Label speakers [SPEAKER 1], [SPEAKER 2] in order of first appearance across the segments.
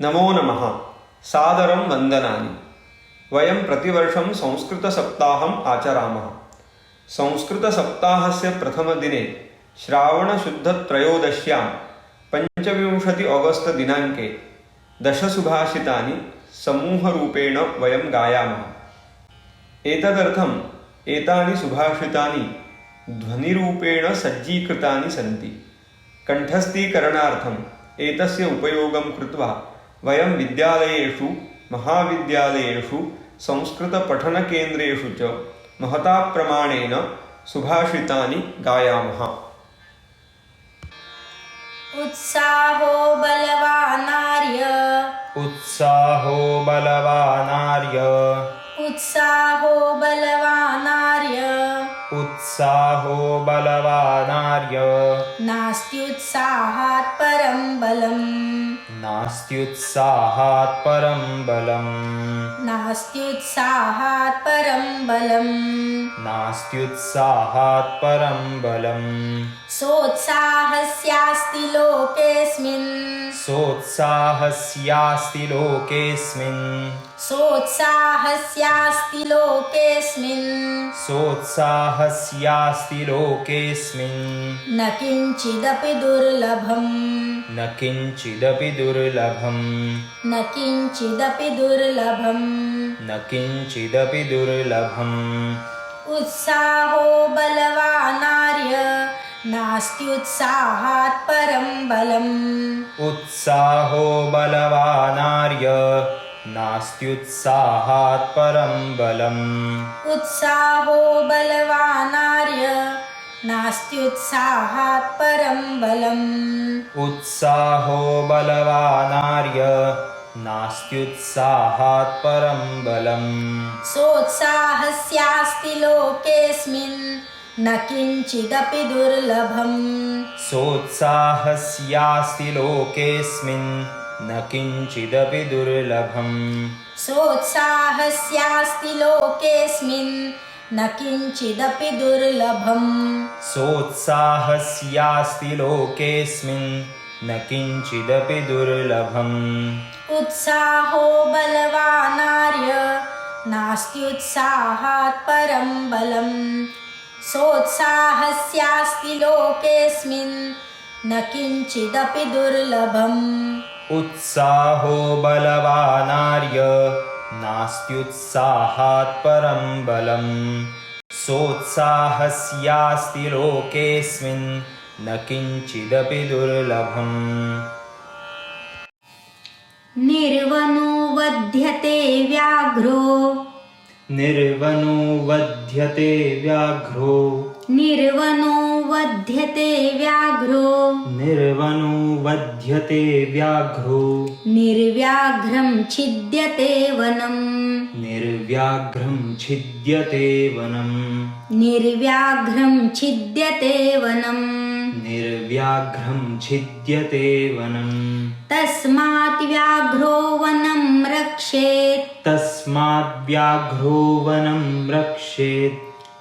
[SPEAKER 1] नमो नमः सादरं वन्दनानि। वयं प्रतिवर्षं संस्कृतसप्ताहम् आचरामः। संस्कृतसप्ताहस्य प्रथमदिने श्रावणशुद्धत्रयोदश्यां 25 ऑगस्ट दिनाङ्के 10 सुभाषितानि समूहरूपेण वयं गायामः। एतदर्थम् एतानि सुभाषितानि ध्वनिरूपेण सज्जीकृतानि सन्ति। कण्ठस्थीकरणार्थम् एतस्य उपयोगं कृत्वा वयं विद्यालयेषु, महाविद्यालयेषु, संस्कृतपठनकेन्द्रेषु च महता प्रमाणेन सुभाषितानि गायामः।
[SPEAKER 2] उत्साहो बलवानार्य,
[SPEAKER 3] उत्साहो बलवानार्य,
[SPEAKER 2] उत्साहो बलवानार्य,
[SPEAKER 3] उत्साहो बलवानार्य,
[SPEAKER 2] नास्त्युत्साहात् परं बलम्,
[SPEAKER 3] नास्त्युत्साहात् परं बलम्,
[SPEAKER 2] नास्त्युत्साहात् परं बलम्,
[SPEAKER 3] नास्त्युत्साहात् परं बलम्,
[SPEAKER 2] सोत्साहस्यास्ति लोकेऽस्मिन्,
[SPEAKER 3] सोत्साहस्यास्ति लोकेऽस्मिन्,
[SPEAKER 2] सोत्साहस्यास्ति लोकेऽस्मिन्,
[SPEAKER 3] सोत्साहस्यास्ति लोकेऽस्मिन्,
[SPEAKER 2] न किञ्चिदपि दुर्लभम्,
[SPEAKER 3] न किञ्चिदपि दुर्लभम्,
[SPEAKER 2] न किञ्चिदपि दुर्लभम्,
[SPEAKER 3] न किञ्चिदपि दुर्लभम्,
[SPEAKER 2] उत्साहो बलवानार्य, नास्त्युत्साहात् परं बलम्,
[SPEAKER 3] उत्साहो बलवानार्य, नास्त्युत्साहात् परं बलम्,
[SPEAKER 2] उत्साहो बलवानार्य, नास्त्युत्साहात् परं बलम्,
[SPEAKER 3] उत्साहो बलवानार्य, नास्त्युत्साहात् परं बलम्,
[SPEAKER 2] सोत्साहस्यास्ति लोकेऽस्मिन्, न किञ्चिदपि दुर्लभम्,
[SPEAKER 3] सोत्साहस्यास्ति लोकेऽस्मिन्, न किञ्चिदपि दुर्लभम्,
[SPEAKER 2] सोत्साहस्यास्ति लोकेऽस्मिन्, न किञ्चिदपि दुर्लभम्,
[SPEAKER 3] सोत्साहस्यास्ति लोकेऽस्मिन्, न किञ्चिदपि दुर्लभम्,
[SPEAKER 2] उत्साहो बलवानार्य, नास्त्युत्साहात् परं बलम्, सोत्साहस्यास्ति लोकेऽस्मिन्, न किञ्चिदपि दुर्लभम्,
[SPEAKER 3] उत्साहो बलवानार्य, नास्त्युत्साहात् परं बलम्, सोत्साहस्यास्ति लोकेऽस्मिन्, न किञ्चिदपि दुर्लभम्,
[SPEAKER 2] निर्वनो वध्यते व्याघ्रो,
[SPEAKER 3] निर्वनो वध्यते व्याघ्रो,
[SPEAKER 2] निर्वनो वध्यते व्याघ्रो,
[SPEAKER 3] निर्वनो वध्यते व्याघ्रो,
[SPEAKER 2] निर्व्याघ्रं छिद्यते वनम्,
[SPEAKER 3] निर्व्याघ्रं छिद्यते वनम्,
[SPEAKER 2] निर्व्याघ्रं छिद्यते वनम्,
[SPEAKER 3] निर्व्याघ्रं छिद्यते वनम्,
[SPEAKER 2] तस्मात् व्याघ्रो वनं रक्षेत्,
[SPEAKER 3] तस्मात् व्याघ्रो वनं रक्षेत्,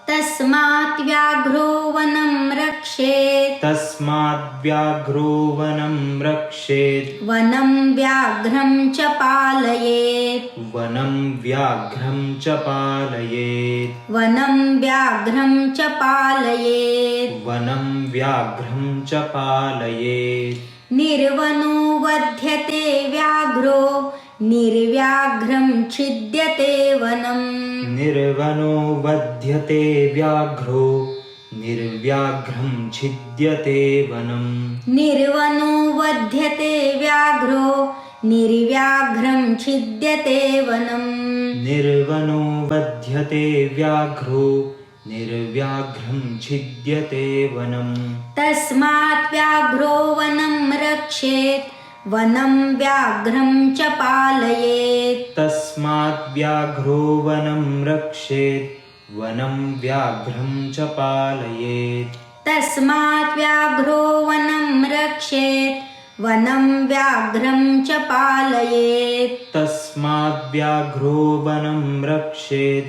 [SPEAKER 2] तस्मात् व्याघ्रो वनं रक्षेत्,
[SPEAKER 3] तस्मात् व्याघ्रो वनं रक्षेत्,
[SPEAKER 2] वनं व्याघ्रं च पालयेत्,
[SPEAKER 3] वनं व्याघ्रं च पालयेत्,
[SPEAKER 2] वनं व्याघ्रं च पालयेत्,
[SPEAKER 3] वनं व्याघ्रं च पालयेत्,
[SPEAKER 2] निर्वनो वध्यते व्याघ्रो, निर्व्याघ्रं छिद्यते वनम्,
[SPEAKER 3] निर्वनो वध्यते व्याघ्रो, निर्व्याघ्रं छिद्यते वनम्,
[SPEAKER 2] निर्वनो वध्यते व्याघ्रो, निर्व्याघ्रं छिद्यते वनम्,
[SPEAKER 3] निर्वनो वध्यते व्याघ्रो, निर्व्याघ्रं छिद्यते वनम्,
[SPEAKER 2] तस्मात् व्याघ्रो वनं रक्षेत्, वनं व्याघ्रं च पालयेत्,
[SPEAKER 3] तस्मात् व्याघ्रो वनं रक्षेत्, वनं व्याघ्रं च पालयेत्,
[SPEAKER 2] तस्मात् व्याघ्रो वनं रक्षेत्, वनं व्याघ्रं च पालयेत्,
[SPEAKER 3] तस्मात् व्याघ्रो वनं रक्षेत्,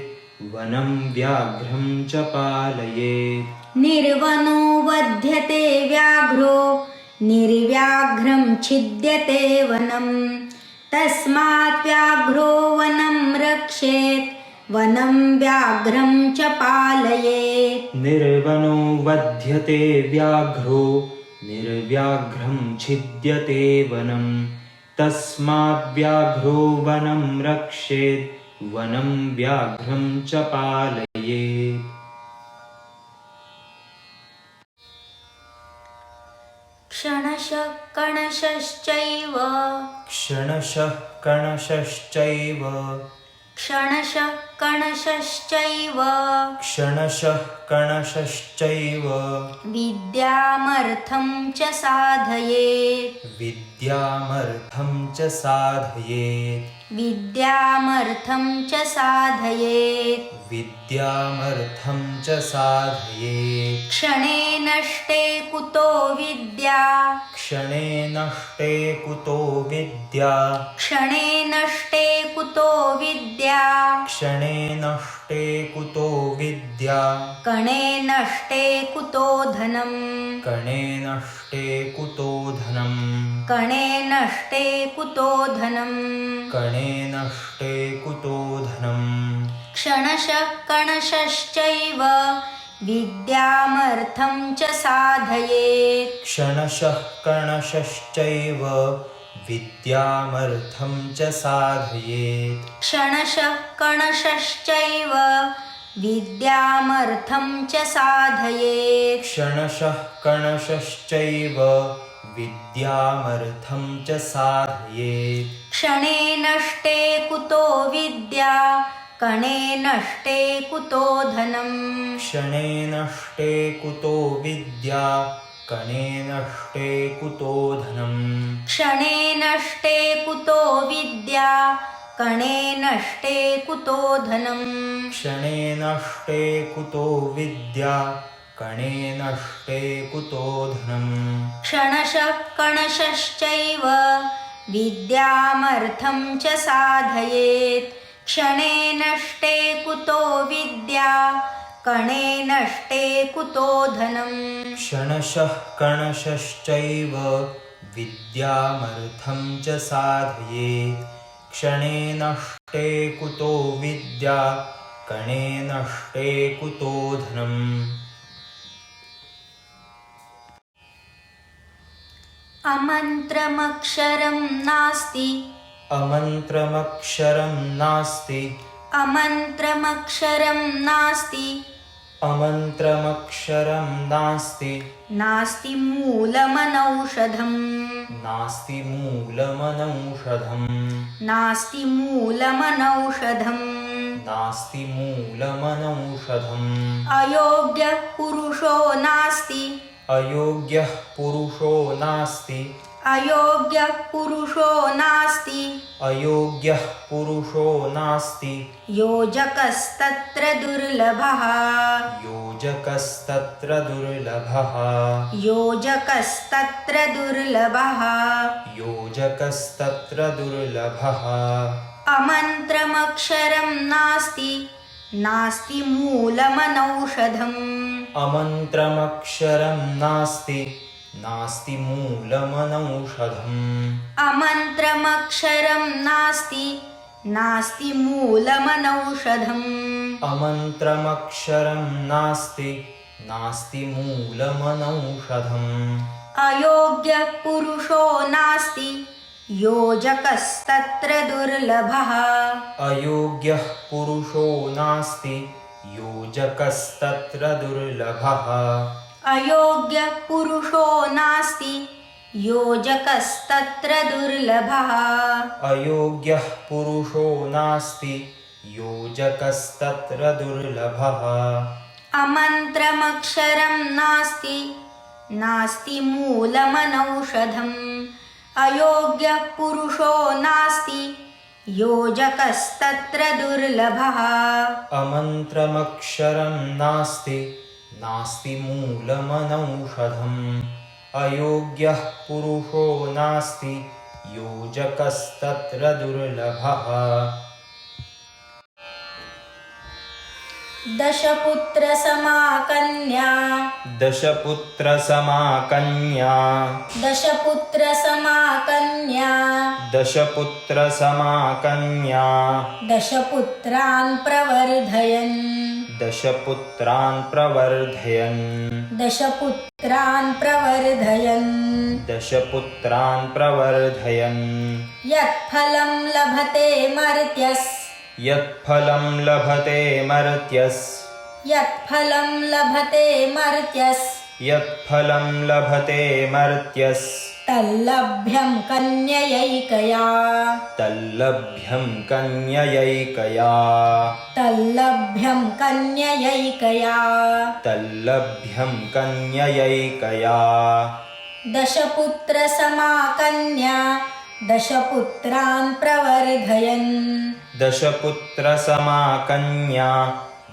[SPEAKER 3] वनं व्याघ्रं च पालयेत्,
[SPEAKER 2] निर्वनो वध्यते व्याघ्रो, निर्व्याघ्रं छिद्यते वनम्, तस्मात् व्याघ्रो वनं रक्षेत् वनं व्याघ्रं च पालयेत्
[SPEAKER 3] निर्वनो वध्यते व्याघ्रो निर्व्याघ्रं छिद्यते वनं तस्माद् व्याघ्रो वनं रक्षेत् वनं व्याघ्रं च पालयेत्
[SPEAKER 2] क्षणशः कणशश्चैव
[SPEAKER 3] क्षणशः कणशश्चैव
[SPEAKER 2] क्षणशः कणशश्चैव
[SPEAKER 3] क्षणशः कणशश्चैव
[SPEAKER 2] विद्यामर्थं च साधयेत्
[SPEAKER 3] विद्यामर्थं च साधयेत्
[SPEAKER 2] विद्यामर्थं च साधयेत्
[SPEAKER 3] विद्यामर्थं च साधयेत्
[SPEAKER 2] क्षणे नष्टे कुतो विद्या
[SPEAKER 3] क्षणे नष्टे कुतो विद्या
[SPEAKER 2] क्षणे नष्टे कुतो विद्या
[SPEAKER 3] क्षणे नष्टे कुतो विद्या
[SPEAKER 2] कणे नष्टे कुतो धनं
[SPEAKER 3] कणे नष्टे कुतो धनं
[SPEAKER 2] कणे नष्टे कुतो धनं
[SPEAKER 3] कणे नष्टे कुतो धनं
[SPEAKER 2] क्षणशः कणशश्चैव विद्यामर्थं च साधयेत्
[SPEAKER 3] क्षणशः कणशश्चैव विद्यामर्थं च साधयेत्
[SPEAKER 2] क्षणशः कणशश्चैव विद्यामर्थं च साधयेत्
[SPEAKER 3] क्षणशः कणशश्चैव विद्यामर्थं च साधयेत्
[SPEAKER 2] क्षणे नष्टे कुतो विद्या कणे नष्टे कुतो धनं
[SPEAKER 3] क्षणे नष्टे कुतो विद्या कणे नष्टे कुतो धनं
[SPEAKER 2] क्षणे नष्टे कुतो विद्या कणे नष्टे कुतो धनं
[SPEAKER 3] क्षणे नष्टे कुतो विद्या कणे नष्टे कुतो धनं
[SPEAKER 2] क्षणशः कणशश्चैव विद्यामर्थं च साधयेत् क्षणे नष्टे कुतो विद्या कणे नष्टे कुतो धनं
[SPEAKER 3] क्षणशः कणशश्चैव विद्यामर्थं च साधयेत् क्षणे नष्टे कुतो विद्या कणे नष्टे कुतो धनम्
[SPEAKER 2] अमन्त्रमक्षरं नास्ति
[SPEAKER 3] अमन्त्रमक्षरं नास्ति
[SPEAKER 2] अमन्त्रमक्षरं नास्ति
[SPEAKER 3] अमन्त्रमक्षरं नास्ति
[SPEAKER 2] नास्ति मूलमनौषधम्
[SPEAKER 3] नास्ति मूलमनौषधम्
[SPEAKER 2] नास्ति मूलमनौषधम्
[SPEAKER 3] नास्ति मूलमनौषधम्
[SPEAKER 2] अयोग्यः पुरुषो नास्ति
[SPEAKER 3] अयोग्यः पुरुषो नास्ति
[SPEAKER 2] अयोग्यः पुरुषो नास्ति
[SPEAKER 3] अयोग्यः पुरुषो नास्ति
[SPEAKER 2] योजकस्तत्र दुर्लभः
[SPEAKER 3] योजकस्तत्र दुर्लभः
[SPEAKER 2] योजकस्तत्र दुर्लभः
[SPEAKER 3] योजकस्तत्र दुर्लभः
[SPEAKER 2] अमन्त्रमक्षरं नास्ति नास्ति मूलमनौषधम्
[SPEAKER 3] अमन्त्रमक्षरं नास्ति नास्ति मूलमनौषधम्
[SPEAKER 2] अमन्त्रमक्षरं नास्ति नास्ति मूलमनौषधम्
[SPEAKER 3] अमन्त्रमक्षरं नास्ति नास्ति मूलमनौषधम्
[SPEAKER 2] अयोग्यः पुरुषो नास्ति योजकस्तत्र दुर्लभः
[SPEAKER 3] अयोग्यः पुरुषो नास्ति योजकस्तत्र दुर्लभः
[SPEAKER 2] अयोग्यः पुरुषो नास्ति योजकस्तत्र दुर्लभः
[SPEAKER 3] अयोग्यः पुरुषो नास्ति योजकस्तत्र दुर्लभः
[SPEAKER 2] अमन्त्रमक्षरं नास्ति नास्ति मूलमनौषधम् अयोग्यः पुरुषो नास्ति योजकस्तत्र दुर्लभः
[SPEAKER 3] अमन्त्रमक्षरं नास्ति नास्ति मूलमनौषधम् अयोग्यः पुरुषो नास्ति योजकस्तत्र दुर्लभः
[SPEAKER 2] दशपुत्रसमा कन्या
[SPEAKER 3] दशपुत्रसमा कन्या
[SPEAKER 2] दशपुत्रसमा कन्या
[SPEAKER 3] दशपुत्रसमा कन्या
[SPEAKER 2] दशपुत्रान् प्रवर्धयन्
[SPEAKER 3] दशपुत्रान् प्रवर्धयन्
[SPEAKER 2] दशपुत्रान् प्रवर्धयन्
[SPEAKER 3] दशपुत्रान् प्रवर्धयन्
[SPEAKER 2] यत्फलं लभते मर्त्यस्
[SPEAKER 3] यत्फलं लभते मर्त्यस्
[SPEAKER 2] यत्फलं लभते मर्त्यस्
[SPEAKER 3] यत्फलं लभते मर्त्यस्
[SPEAKER 2] तल्लभ्यं कन्ययैकया
[SPEAKER 3] तल्लभ्यं कन्ययैकया
[SPEAKER 2] तल्लभ्यं कन्ययैकया
[SPEAKER 3] तल्लभ्यं कन्ययैकया
[SPEAKER 2] दशपुत्रसमा कन्या दशपुत्रान् प्रवर्धयन्
[SPEAKER 3] दशपुत्रसमा कन्या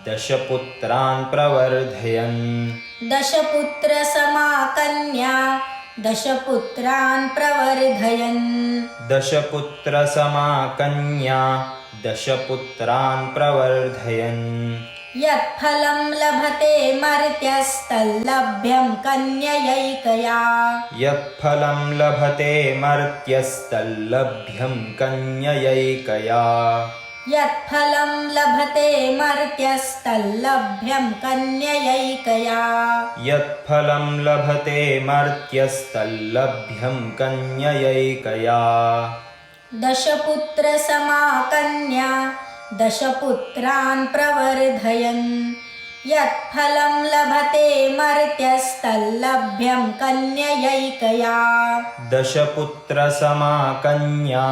[SPEAKER 3] दशपुत्रान् प्रवर्धयन्
[SPEAKER 2] दशपुत्रसमा कन्या दशपुत्रान् प्रवर्धयन्
[SPEAKER 3] दशपुत्रसमा कन्या दशपुत्रान् प्रवर्धयन्
[SPEAKER 2] यत्फलं लभते मर्त्यस्तल्लभ्यं कन्ययैकया
[SPEAKER 3] यत्फलं लभते मर्त्यस्तल्लभ्यं कन्ययैकया
[SPEAKER 2] यत्फलं लभते मर्त्यस्तल्लभ्यं कन्ययैकया
[SPEAKER 3] यत्फलं लभते मर्त्यस्तल्लभ्यं कन्ययैकया
[SPEAKER 2] दशपुत्रसमा कन्या दशपुत्रान् प्रवर्धयन् यत्फलं लभते मर्त्यस्तल्लभ्यं कन्ययैकया
[SPEAKER 3] दशपुत्रसमा कन्या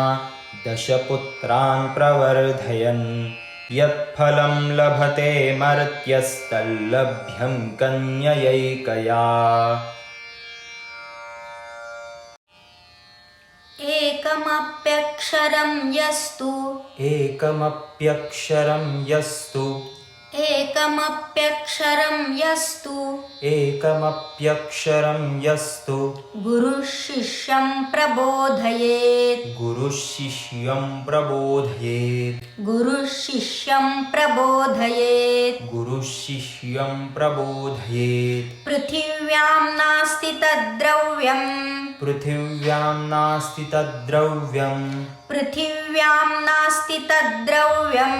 [SPEAKER 3] दशपुत्रान् प्रवर्धयन् यत्फलं लभते मर्त्यस्तल्लभ्यं कन्ययैकया
[SPEAKER 2] एकमप्यक्षरं यस्तु
[SPEAKER 3] एकमप्यक्षरं यस्तु
[SPEAKER 2] एकमप्यक्षरं यस्तु
[SPEAKER 3] एकमप्यक्षरं यस्तु
[SPEAKER 2] गुरुः शिष्यं प्रबोधयेत्
[SPEAKER 3] गुरुः शिष्यं प्रबोधयेत्
[SPEAKER 2] गुरुः शिष्यं प्रबोधयेत्
[SPEAKER 3] गुरुः शिष्यं प्रबोधयेत्
[SPEAKER 2] पृथिव्यां नास्ति तद्द्रव्यं
[SPEAKER 3] पृथिव्यां नास्ति तद्द्रव्यं
[SPEAKER 2] पृथिव्यां नास्ति तद्द्रव्यं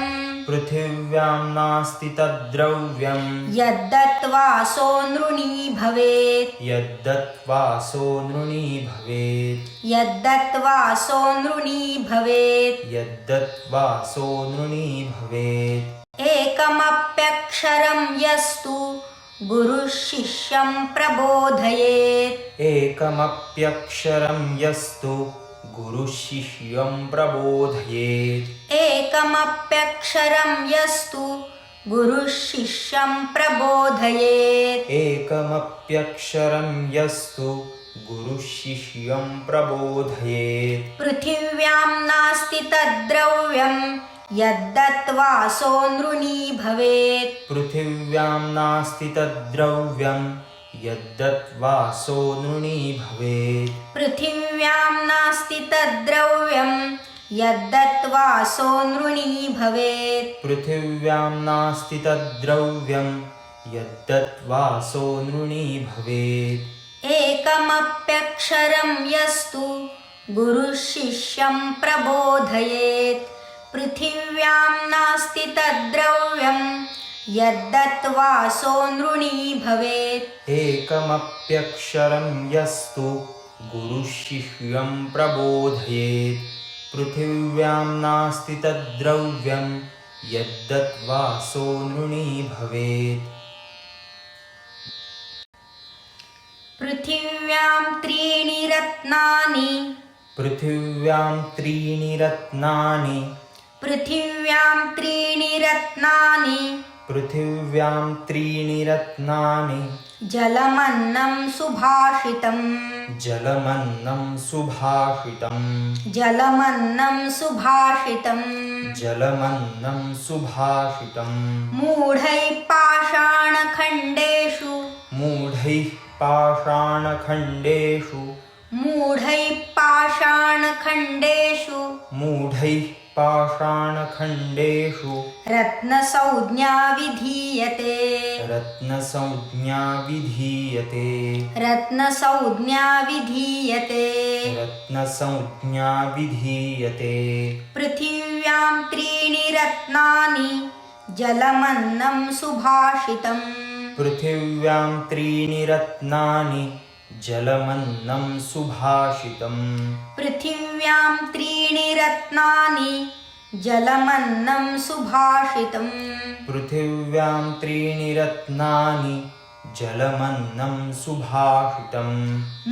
[SPEAKER 3] पृथिव्यां नास्ति तद्द्रव्यं
[SPEAKER 2] यद्दत्त्वा सो नृणी भवेत्
[SPEAKER 3] यद्दत्त्वा सो नृणी भवेत्
[SPEAKER 2] यद्दत्त्वा सो नृणी भवेत्
[SPEAKER 3] यद्दत्त्वा सो नृणी भवेत्
[SPEAKER 2] एकमप्यक्षरं यस्तु गुरुः शिष्यं प्रबोधयेत्
[SPEAKER 3] एकमप्यक्षरं यस्तु गुरुः शिष्यं प्रबोधयेत्
[SPEAKER 2] एकमप्यक्षरं यस्तु गुरुः शिष्यं प्रबोधयेत्
[SPEAKER 3] एकमप्यक्षरं यस्तु गुरुः शिष्यं प्रबोधयेत्
[SPEAKER 2] पृथिव्यां नास्ति तद्द्रव्यं यद्दत्त्वा सो नृणी भवेत्
[SPEAKER 3] पृथिव्यां नास्ति तद्द्रव्यं यद्दत्त्वा सो नृणी भवेत्
[SPEAKER 2] पृथिव्यां नास्ति तद्द्रव्यं यद्दत्त्वा सो नृणी भवेत्
[SPEAKER 3] पृथिव्यां नास्ति तद्द्रव्यं यद्दत्त्वा सो नृणी भवेत्
[SPEAKER 2] एकमप्यक्षरं यस्तु गुरुः शिष्यं प्रबोधयेत् पृथिव्यां नास्ति तद्द्रव्यं यद्दत्त्वा सो नृणी भवेत्
[SPEAKER 3] एकमप्यक्षरं यस्तु गुरुः शिष्यं प्रबोधयेत् पृथिव्यां नास्ति तद्द्रव्यं यद्दत्त्वा सो नृणी भवेत्
[SPEAKER 2] पृथिव्यां त्रीणि रत्नानि
[SPEAKER 3] पृथिव्यां त्रीणि रत्नानि
[SPEAKER 2] पृथिव्यां त्रीणि रत्नानि
[SPEAKER 3] पृथिव्यां त्रीणि रत्नानि
[SPEAKER 2] जलमन्नं सुभाषितम्
[SPEAKER 3] जलमन्नं सुभाषितम्
[SPEAKER 2] जलमन्नं सुभाषितम्
[SPEAKER 3] जलमन्नं सुभाषितम्
[SPEAKER 2] मूढैः पाषाणखण्डेषु
[SPEAKER 3] मूढैः पाषाणखण्डेषु
[SPEAKER 2] मूढैः पाषाणखण्डेषु
[SPEAKER 3] मूढैः पाषाणखण्डेषु
[SPEAKER 2] रत्नसंज्ञा विधीयते
[SPEAKER 3] रत्नसंज्ञा विधीयते
[SPEAKER 2] रत्नसंज्ञा विधीयते
[SPEAKER 3] रत्नसंज्ञा विधीयते
[SPEAKER 2] पृथिव्यां त्रीणि रत्नानि जलमन्नं सुभाषितम्
[SPEAKER 3] पृथिव्यां त्रीणि रत्नानि जलमन्नं सुभाषितम्
[SPEAKER 2] पृथिव्यां त्रीणि रत्नानि जलमन्नं सुभाषितम्
[SPEAKER 3] पृथिव्यां त्रीणि रत्नानि जलमन्नं सुभाषितम्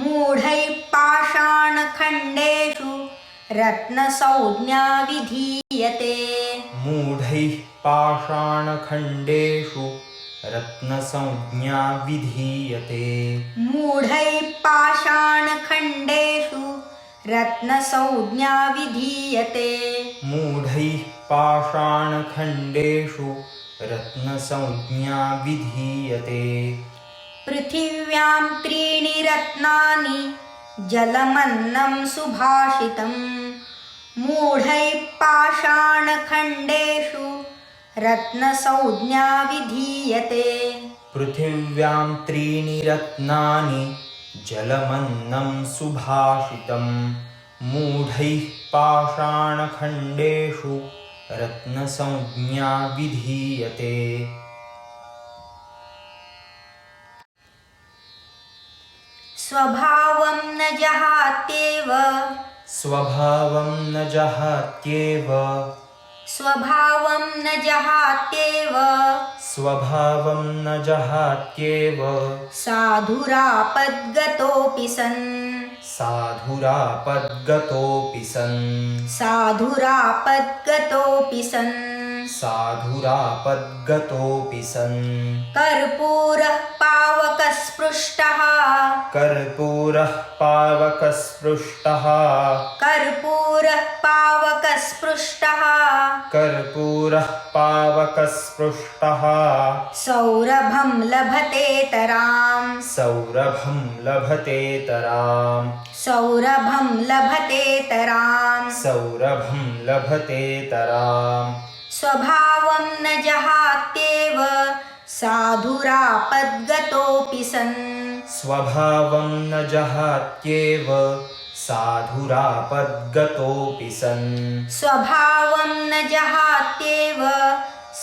[SPEAKER 2] मूढैः पाषाणखण्डेषु रत्नसंज्ञा विधीयते
[SPEAKER 3] मूढैः पाषाणखण्डेषु रत्नसंज्ञा विधीयते
[SPEAKER 2] मूढैः पाषाणखण्डेषु रत्नसंज्ञा विधीयते
[SPEAKER 3] मूढैः पाषाणखण्डेषु रत्नसंज्ञा विधीयते
[SPEAKER 2] पृथिव्यां त्रीणि रत्नानि जलमन्नं सुभाषितम् मूढैः पाषाणखण्डेषु रत्नसंज्ञा विधीयते
[SPEAKER 3] पृथिव्यां त्रीणि रत्नानि जलमन्नं सुभाषितम् मूढैः पाषाणखण्डेषु रत्नसंज्ञा विधीयते
[SPEAKER 2] स्वभावं न जहात्येव
[SPEAKER 3] स्वभावं न जहात्येव
[SPEAKER 2] स्वभावं न जहात्येव
[SPEAKER 3] स्वभावं न जहात्येव
[SPEAKER 2] साधुरापद्गतोऽपि सन्
[SPEAKER 3] साधुरापद्गतोऽपि सन्
[SPEAKER 2] साधुरापद्गतोऽपि सन्
[SPEAKER 3] साधुरापद्गतोऽपि सन्
[SPEAKER 2] कर्पूरः पावकस्पृष्टः
[SPEAKER 3] कर्पूरः पावकस्पृष्टः
[SPEAKER 2] कर्पूरः पावकस्पृष्टः
[SPEAKER 3] कर्पूरः पावकस्पृष्टः
[SPEAKER 2] सौरभं लभतेतराम्
[SPEAKER 3] सौरभं लभतेतराम्
[SPEAKER 2] सौरभं लभतेतराम्
[SPEAKER 3] सौरभं लभतेतराम्
[SPEAKER 2] स्वभावं न जहात्येव साधुरापद्गतोऽपि सन्
[SPEAKER 3] स्वभावं न जहात्येव साधुरापद्गतोऽपि सन्
[SPEAKER 2] स्वभावं न जहात्येव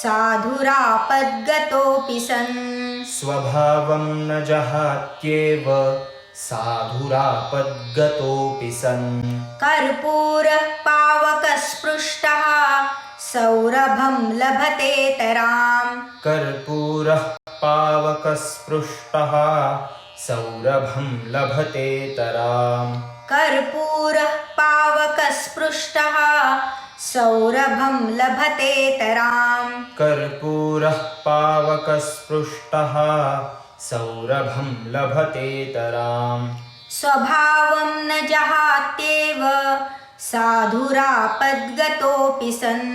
[SPEAKER 2] साधुरापद्गतोऽपि सन्
[SPEAKER 3] स्वभावं न जहात्येव साधुरापद्गतोऽपि सन्
[SPEAKER 2] कर्पूरः पावकस्पृष्टः सौरभं लभतेतराम्
[SPEAKER 3] कर्पूरः पावकस्पृष्टः सौरभं लभतेतराम्
[SPEAKER 2] कर्पूरः पावकस्पृष्टः सौरभं लभतेतराम्
[SPEAKER 3] कर्पूरः पावकस्पृष्टः सौरभं लभतेतराम्
[SPEAKER 2] स्वभावं न जहात्येव साधुरापद्गतोऽपि सन्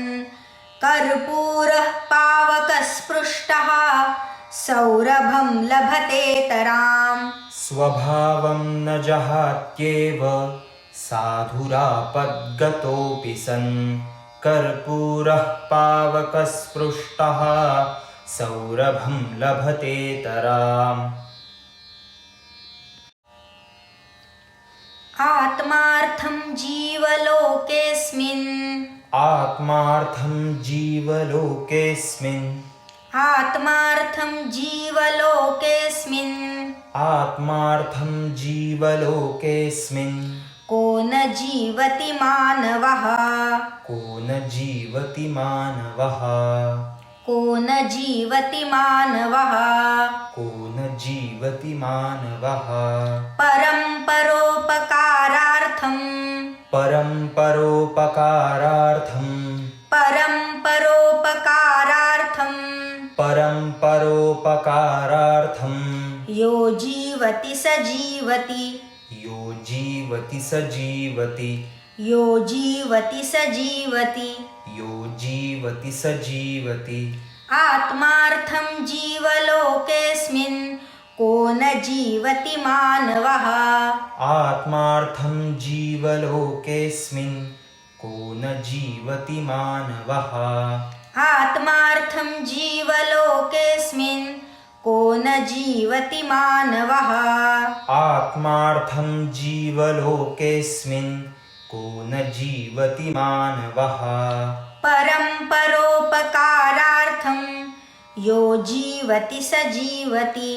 [SPEAKER 2] कर्पूरः पावकस्पृष्टः सौरभं लभतेतराम्
[SPEAKER 3] स्वभावं न जहात्येव साधुरापद्गतोऽपि सन् कर्पूरः पावकस्पृष्टः सौरभं लभतेतराम्
[SPEAKER 2] आत्मार्थं जीवलोकेऽस्मिन्
[SPEAKER 3] आत्मार्थं जीवलोकेऽस्मिन्
[SPEAKER 2] आत्मार्थं जीवलोकेऽस्मिन्
[SPEAKER 3] आत्मार्थं जीवलोकेऽस्मिन्
[SPEAKER 2] को न जीवति मानवः
[SPEAKER 3] को न जीवति मानवः
[SPEAKER 2] को न जीवति मानवः
[SPEAKER 3] को न जीवति मानवः
[SPEAKER 2] परं परोपकारार्थं
[SPEAKER 3] परं परोपकारार्थं
[SPEAKER 2] परं परोपकारार्थं
[SPEAKER 3] परं परोपकारार्थं
[SPEAKER 2] यो जीवति स जीवति
[SPEAKER 3] यो जीवति स जीवति
[SPEAKER 2] यो जीवति स जीवति
[SPEAKER 3] यो जीवति स जीवति
[SPEAKER 2] आत्मार्थं जीवलोकेऽस्मिन् को न जीवति मानवः
[SPEAKER 3] आत्मार्थं जीवलोकेऽस्मिन् को न जीवति मानवः
[SPEAKER 2] आत्मार्थं जीवलोकेऽस्मिन् को न जीवति मानवः
[SPEAKER 3] आत्मार्थं जीवलोकेऽस्मिन् को न जीवति मानवः
[SPEAKER 2] परं परोपकारार्थं यो जीवति स जीवति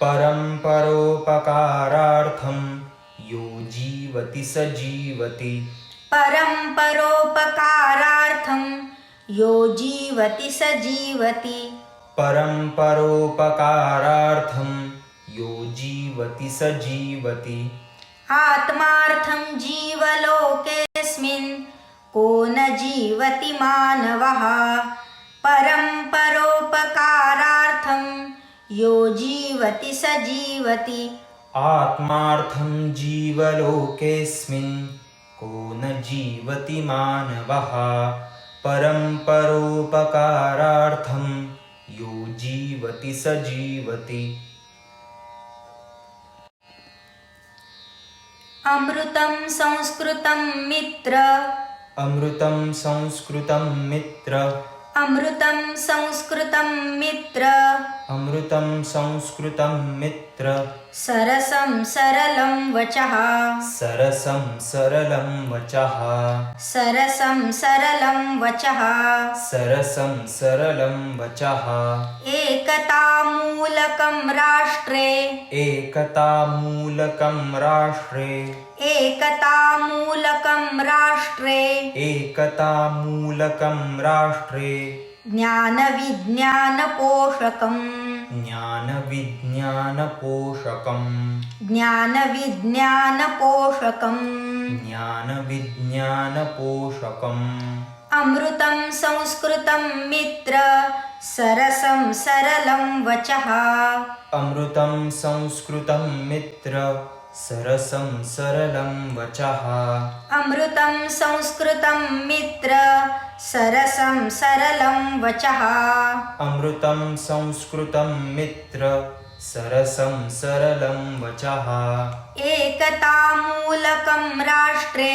[SPEAKER 3] परं परोपकारार्थं यो जीवति स जीवति
[SPEAKER 2] परं परोपकारार्थं यो जीवति स जीवति
[SPEAKER 3] परं परोपकारार्थं यो जीवति स जीवति
[SPEAKER 2] आत्मार्थं जीवलोकेऽस्मिन् को न जीवति मानवः परं परोपकारार्थं यो जीवति स जीवति
[SPEAKER 3] आत्मार्थं जीवलोकेऽस्मिन् को न जीवति मानवः परं परोपकारार्थं यो जीवति स जीवति
[SPEAKER 2] अमृतं संस्कृतं मित्र
[SPEAKER 3] अमृतं संस्कृतं मित्र
[SPEAKER 2] अमृतं संस्कृतं मित्र
[SPEAKER 3] अमृतं संस्कृतं मित्र
[SPEAKER 2] सरसं सरलं वचः
[SPEAKER 3] सरसं सरलं वचः
[SPEAKER 2] सरसं सरलं वचः
[SPEAKER 3] सरसं सरलं वचः
[SPEAKER 2] एकतामूलकं राष्ट्रे
[SPEAKER 3] एकतामूलकं राष्ट्रे
[SPEAKER 2] एकतामूलकं राष्ट्रे
[SPEAKER 3] एकतामूलकं राष्ट्रे
[SPEAKER 2] ज्ञानविज्ञानपोषकम्
[SPEAKER 3] ज्ञानविज्ञानपोषकम्
[SPEAKER 2] ज्ञानविज्ञानपोषकम्
[SPEAKER 3] ज्ञानविज्ञानपोषकम्
[SPEAKER 2] अमृतं संस्कृतं मित्र सरसं सरलं वचः
[SPEAKER 3] अमृतं संस्कृतं मित्र सरसं सरलं वचः
[SPEAKER 2] अमृतं संस्कृतं मित्र सरसं सरलं वचः
[SPEAKER 3] अमृतं संस्कृतं मित्र सरसं सरलं वचः
[SPEAKER 2] एकतामूलकं राष्ट्रे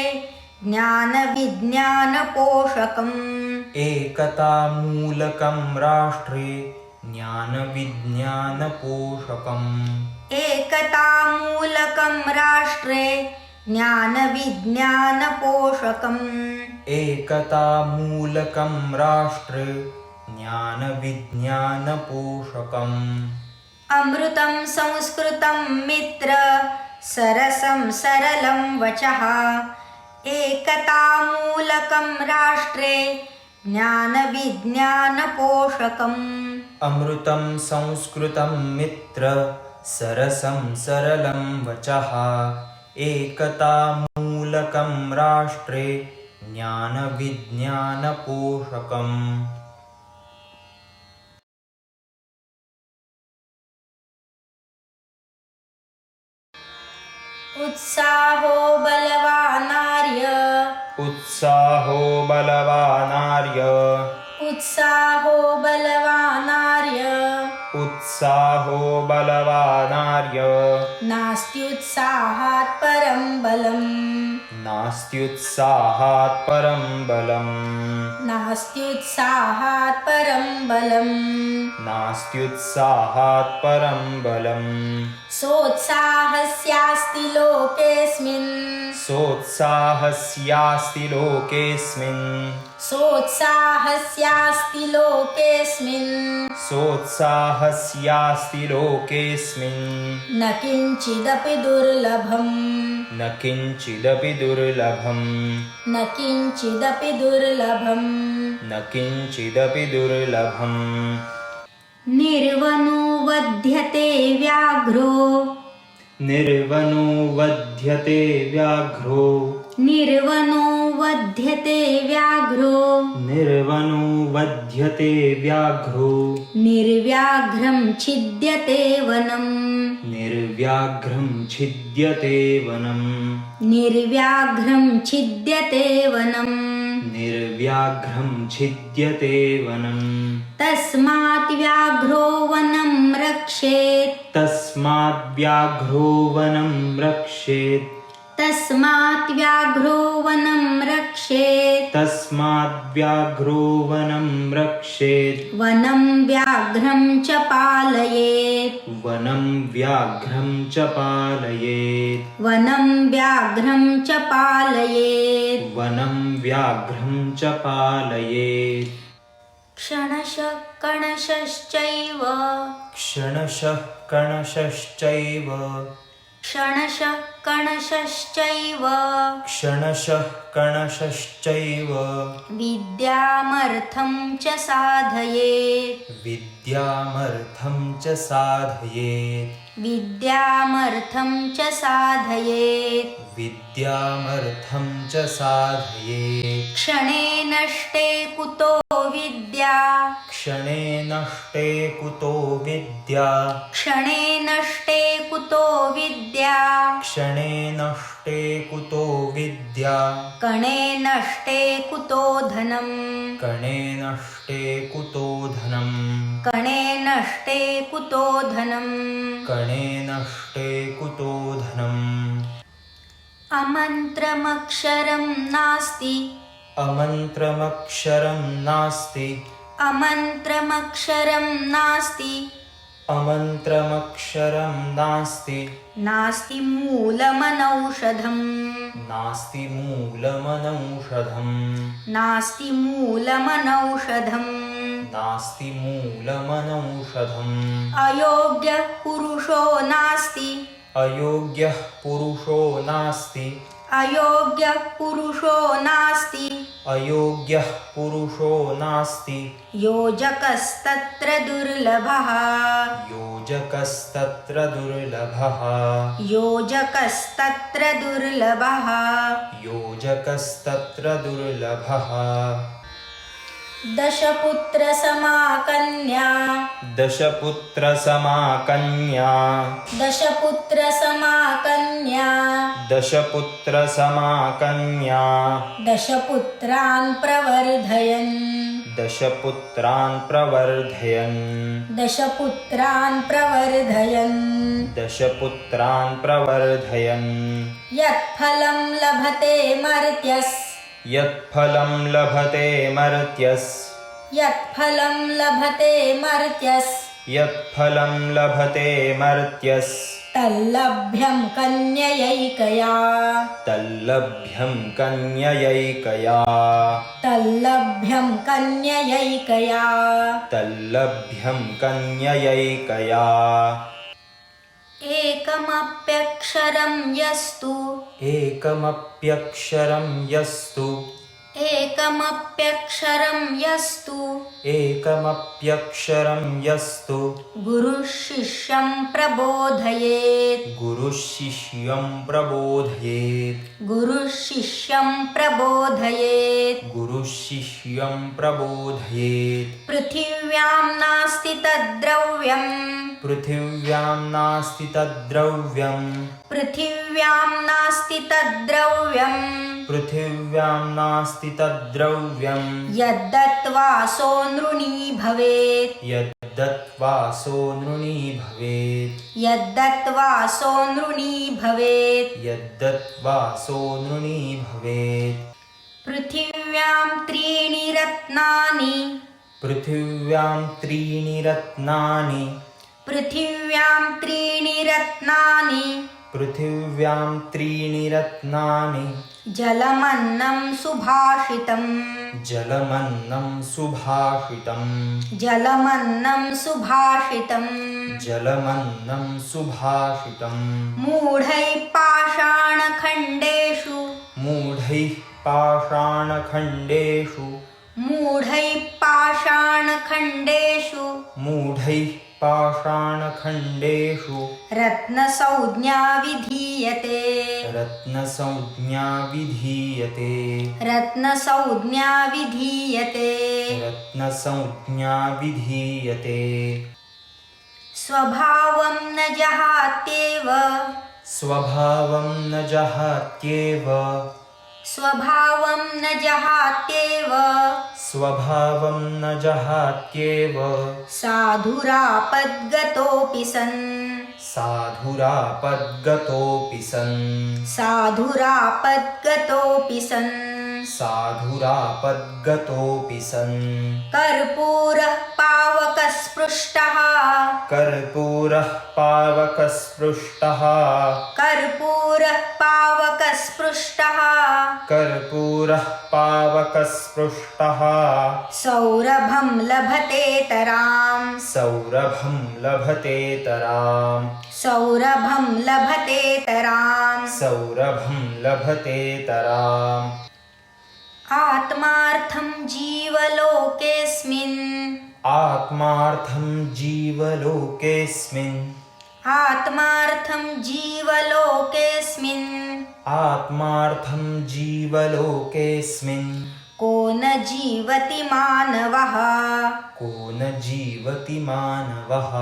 [SPEAKER 2] ज्ञानविज्ञानपोषकम्
[SPEAKER 3] एकतामूलकं राष्ट्रे ज्ञानविज्ञानपोषकम्
[SPEAKER 2] एकतामूलकं राष्ट्रे ज्ञानविज्ञानपोषकम्
[SPEAKER 3] एकतामूलकं राष्ट्रे ज्ञानविज्ञानपोषकम्
[SPEAKER 2] अमृतं संस्कृतं मित्र सरसं सरलं वचः एकतामूलकं राष्ट्रे ज्ञानविज्ञानपोषकम्
[SPEAKER 3] अमृतं संस्कृतं मित्र सरसं सरलं वचः एकतामूलकं राष्ट्रे ज्ञानविज्ञानपोषकम्
[SPEAKER 2] उत्साहो बलवानार्य
[SPEAKER 3] उत्साहो बलवानार्य
[SPEAKER 2] उत्साहो बलवानार्य
[SPEAKER 3] उत्साहो बलवानार्य
[SPEAKER 2] नास्त्युत्साहात् परं बलम्
[SPEAKER 3] नास्त्युत्साहात् परं बलम्
[SPEAKER 2] नास्त्युत्साहात् परं बलम्
[SPEAKER 3] नास्त्युत्साहात् परं बलम्
[SPEAKER 2] सोत्साहस्यास्ति लोकेऽस्मिन्
[SPEAKER 3] सोत्साहस्यास्ति लोकेऽस्मिन्
[SPEAKER 2] सोत्साहस्यास्ति लोकेऽस्मिन्
[SPEAKER 3] सोत्साहस्यास्ति लोकेऽस्मिन्
[SPEAKER 2] न किञ्चिदपि दुर्लभम्
[SPEAKER 3] न किञ्चिदपि दुर्लभम्
[SPEAKER 2] न किञ्चिदपि दुर्लभम्
[SPEAKER 3] न किञ्चिदपि दुर्लभम्
[SPEAKER 2] निर्वनो वध्यते व्याघ्रो
[SPEAKER 3] निर्वनो वध्यते व्याघ्रो
[SPEAKER 2] निर्वनो वध्यते व्याघ्रो
[SPEAKER 3] निर्वनो वध्यते व्याघ्रो
[SPEAKER 2] निर्व्याघ्रं छिद्यते वनम्
[SPEAKER 3] निर्व्याघ्रं छिद्यते वनम्
[SPEAKER 2] निर्व्याघ्रं छिद्यते वनम्
[SPEAKER 3] निर्व्याघ्रं छिद्यते वनम्
[SPEAKER 2] तस्मात् व्याघ्रो वनं रक्षेत्
[SPEAKER 3] तस्माद् व्याघ्रो वनं रक्षेत्
[SPEAKER 2] तस्मात् व्याघ्रो वनं रक्षेत्
[SPEAKER 3] तस्माद्व्याघ्रो वनं रक्षेत्
[SPEAKER 2] वनं व्याघ्रं च पालयेत्
[SPEAKER 3] वनं व्याघ्रं च पालयेत्
[SPEAKER 2] वनं व्याघ्रं च पालयेत्
[SPEAKER 3] वनं व्याघ्रं च पालयेत्
[SPEAKER 2] क्षणशः कणशश्चैव
[SPEAKER 3] क्षणशः कणशश्चैव
[SPEAKER 2] क्षणशः कणशश्चैव
[SPEAKER 3] क्षणशः कणशश्चैव
[SPEAKER 2] विद्यामर्थं च साधयेत्
[SPEAKER 3] विद्यामर्थं च साधयेत्
[SPEAKER 2] विद्यामर्थं च साधयेत्
[SPEAKER 3] विद्यामर्थं च साधयेत्
[SPEAKER 2] क्षणे नष्टे कुतो विद्या
[SPEAKER 3] क्षणे नष्टे कुतो विद्या
[SPEAKER 2] क्षणे नष्टे कुतो विद्या
[SPEAKER 3] क्षणे नष्टे कुतो विद्या
[SPEAKER 2] कणे नष्टे कुतो धनम्
[SPEAKER 3] कणे नष्टे कुतो धनम्
[SPEAKER 2] कणे नष्टे कुतो धनम्
[SPEAKER 3] कणे नष्टे कुतो धनम्
[SPEAKER 2] अमन्त्रमक्षरं नास्ति
[SPEAKER 3] अमन्त्रमक्षरं नास्ति
[SPEAKER 2] अमन्त्रमक्षरं नास्ति
[SPEAKER 3] अमन्त्रमक्षरं नास्ति
[SPEAKER 2] नास्ति मूलमनौषधम्
[SPEAKER 3] नास्ति मूलमनौषधम्
[SPEAKER 2] नास्ति मूलमनौषधम्
[SPEAKER 3] नास्ति मूलमनौषधम्
[SPEAKER 2] अयोग्यः पुरुषो नास्ति
[SPEAKER 3] अयोग्यः पुरुषो नास्ति
[SPEAKER 2] अयोग्यः पुरुषो नास्ति
[SPEAKER 3] अयोग्यः पुरुषो नास्ति
[SPEAKER 2] योजकस्तत्र दुर्लभः
[SPEAKER 3] योजकस्तत्र दुर्लभः
[SPEAKER 2] योजकस्तत्र दुर्लभः
[SPEAKER 3] योजकस्तत्र दुर्लभः
[SPEAKER 2] दशपुत्रसमाकन्या
[SPEAKER 3] दशपुत्रसमाकन्या
[SPEAKER 2] दशपुत्रसमाकन्या
[SPEAKER 3] दशपुत्रसमाकन्या
[SPEAKER 2] दशपुत्रान् प्रवर्धयन्
[SPEAKER 3] दशपुत्रान् प्रवर्धयन्
[SPEAKER 2] दशपुत्रान् प्रवर्धयन्
[SPEAKER 3] दशपुत्रान् प्रवर्धयन्
[SPEAKER 2] यत्फलं लभते मर्त्यस्
[SPEAKER 3] यत्फलं लभते मर्त्यस्
[SPEAKER 2] यत्फलं लभते मर्त्यस्
[SPEAKER 3] यत्फलं लभते मर्त्यस्
[SPEAKER 2] तल्लभ्यं कन्ययैकया
[SPEAKER 3] तल्लभ्यं कन्ययैकया
[SPEAKER 2] तल्लभ्यं कन्ययैकया
[SPEAKER 3] तल्लभ्यं कन्ययैकया
[SPEAKER 2] एकमप्यक्षरं यस्तु
[SPEAKER 3] एकमप्यक्षरं यस्तु
[SPEAKER 2] एकमप्यक्षरं यस्तु
[SPEAKER 3] एकमप्यक्षरं यस्तु
[SPEAKER 2] गुरुः शिष्यं प्रबोधयेत्
[SPEAKER 3] गुरुः शिष्यं प्रबोधयेत्
[SPEAKER 2] गुरुः शिष्यं प्रबोधयेत्
[SPEAKER 3] गुरुः शिष्यं प्रबोधयेत्
[SPEAKER 2] पृथिव्यां नास्ति तद्द्रव्यं
[SPEAKER 3] पृथिव्यां नास्ति तद्द्रव्यं
[SPEAKER 2] पृथिव्यां नास्ति तद्द्रव्यं
[SPEAKER 3] पृथिव्यां नास्ति तद्द्रव्यं
[SPEAKER 2] यद्दत्त्वा सो नृणी भवेत्
[SPEAKER 3] यद्दत्त्वा सो नृणी भवेत्
[SPEAKER 2] यद्दत्त्वा सो नृणी भवेत्
[SPEAKER 3] यद्दत्त्वा सो नृणी भवेत्
[SPEAKER 2] पृथिव्यां त्रीणि रत्नानि
[SPEAKER 3] पृथिव्यां त्रीणि रत्नानि
[SPEAKER 2] पृथिव्यां त्रीणि रत्नानि
[SPEAKER 3] पृथिव्यां त्रीणि रत्नानि
[SPEAKER 2] जलमन्नं सुभाषितम्
[SPEAKER 3] जलमन्नं सुभाषितम्
[SPEAKER 2] जलमन्नं सुभाषितम्
[SPEAKER 3] जलमन्नं सुभाषितम्
[SPEAKER 2] मूढैः पाषाणखण्डेषु
[SPEAKER 3] मूढैः पाषाणखण्डेषु
[SPEAKER 2] मूढैः पाषाणखण्डेषु
[SPEAKER 3] मूढैः पाषाणखण्डेषु
[SPEAKER 2] रत्नसंज्ञा विधीयते
[SPEAKER 3] रत्नसंज्ञा विधीयते
[SPEAKER 2] रत्नसंज्ञा विधीयते
[SPEAKER 3] रत्नसंज्ञा विधीयते
[SPEAKER 2] स्वभावं न जहात्येव
[SPEAKER 3] स्वभावं न जहात्येव
[SPEAKER 2] स्वभावं न जहात्येव
[SPEAKER 3] स्वभावं न जहात्येव
[SPEAKER 2] साधुरापद्गतोऽपि सन्
[SPEAKER 3] साधुरापद्गतोऽपि सन्
[SPEAKER 2] साधुरापद्गतोऽपि सन्
[SPEAKER 3] साधुरापद्गतोऽपि सन्
[SPEAKER 2] कर्पूरः पावकस्पृष्टः
[SPEAKER 3] कर्पूरः पावकस्पृष्टः
[SPEAKER 2] कर्पूरः पावकस्पृष्टः
[SPEAKER 3] कर्पूरः पावकस्पृष्टः
[SPEAKER 2] सौरभं लभतेतराम्
[SPEAKER 3] सौरभं लभतेतराम्
[SPEAKER 2] सौरभं लभतेतराम्
[SPEAKER 3] सौरभं लभतेतराम्
[SPEAKER 2] आत्मार्थं जीवलोकेऽस्मिन्
[SPEAKER 3] आत्मार्थं जीवलोकेऽस्मिन्
[SPEAKER 2] आत्मार्थं जीवलोकेऽस्मिन्
[SPEAKER 3] आत्मार्थं जीवलोकेऽस्मिन्
[SPEAKER 2] को न जीवति मानवः
[SPEAKER 3] को न जीवति मानवः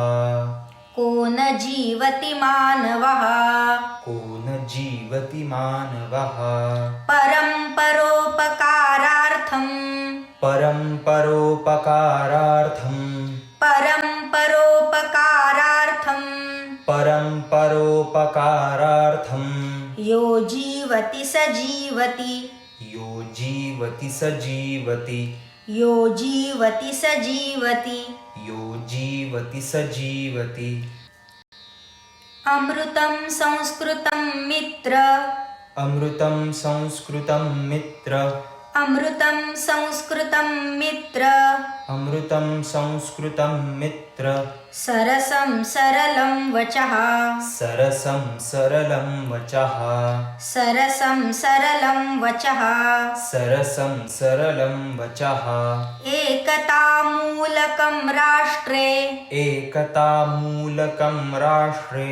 [SPEAKER 2] को न जीवति मानवः
[SPEAKER 3] को न जीवति मानवः
[SPEAKER 2] परं परोपकारार्थं
[SPEAKER 3] परं परोपकारार्थं
[SPEAKER 2] परं परोपकारार्थं
[SPEAKER 3] परं परोपकारार्थं
[SPEAKER 2] यो जीवति स जीवति
[SPEAKER 3] यो जीवति स जीवति
[SPEAKER 2] यो जीवति स जीवति
[SPEAKER 3] यो जीवति स जीवति
[SPEAKER 2] अमृतं संस्कृतं मित्र
[SPEAKER 3] अमृतं संस्कृतं मित्र
[SPEAKER 2] अमृतं संस्कृतं मित्र
[SPEAKER 3] अमृतं संस्कृतं मित्र
[SPEAKER 2] सरसं सरलं वचः
[SPEAKER 3] सरसं सरलं वचः
[SPEAKER 2] सरसं सरलं वचः
[SPEAKER 3] सरसं सरलं वचः
[SPEAKER 2] एकतामूलकं राष्ट्रे
[SPEAKER 3] एकतामूलकं राष्ट्रे